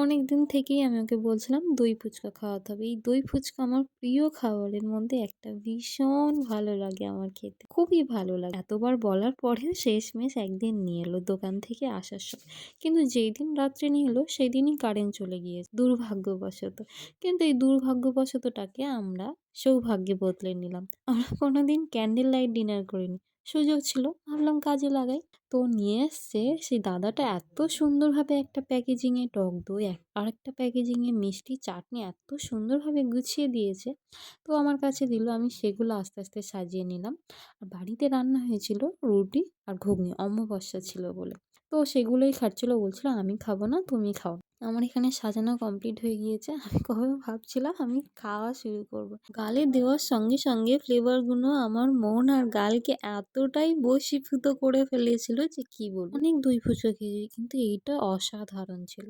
অনেকদিন থেকেই আমি ওকে বলছিলাম দই ফুচকা খাওয়াতে হবে। এই দই ফুচকা আমার প্রিয় খাবারের মধ্যে একটা। ভীষণ ভালো লাগে আমার খেতে। খুবই ভালো লাগে। এতবার বলার পরেও শেষমেশ একদিন নিয়ে এলো দোকান থেকে আসার সময়। কিন্তু যেইদিন রাত্রে নিয়ে এলো সেদিনই কারেন্ট চলে গিয়েছে দুর্ভাগ্যবশত। কিন্তু এই দুর্ভাগ্যবশতটাকে আমরা সৌভাগ্যে বদলে নিলাম। আমরা কোনোদিন ক্যান্ডেল লাইট ডিনার করিনি। সুযোগ ছিল, ভাবলাম কাজে লাগাই। তো নিয়ে এসছে সেই দাদাটা এত সুন্দরভাবে একটা প্যাকেজিংয়ে টক দই, আরেকটা প্যাকেজিংয়ে মিষ্টি, চাটনি এত সুন্দরভাবে গুছিয়ে দিয়েছে। তো আমার কাছে দিল, আমি সেগুলো আস্তে, আস্তে সাজিয়ে নিলাম। আর বাড়িতে রান্না হয়েছিল রুটি আর ঘুগনি, অমাবস্যা ছিল বলে। তো সেগুলোই খাচ্ছিল, বলছিল, "আমি খাবো না, তুমি খাও।" আমার এখানে সাজানো কমপ্লিট হয়ে গিয়েছে। আমি কবে ভাবছিলাম আমি খাওয়া শুরু করব। গালে দেওয়ার সঙ্গে, সঙ্গে ফ্লেভারগুলো আমার মন আর গালকে এতটাই বশীভূত করে ফেলেছিল যে কি বলব। অনেক দই ফুচকা খেয়েছি কিন্তু এইটা অসাধারণ ছিল।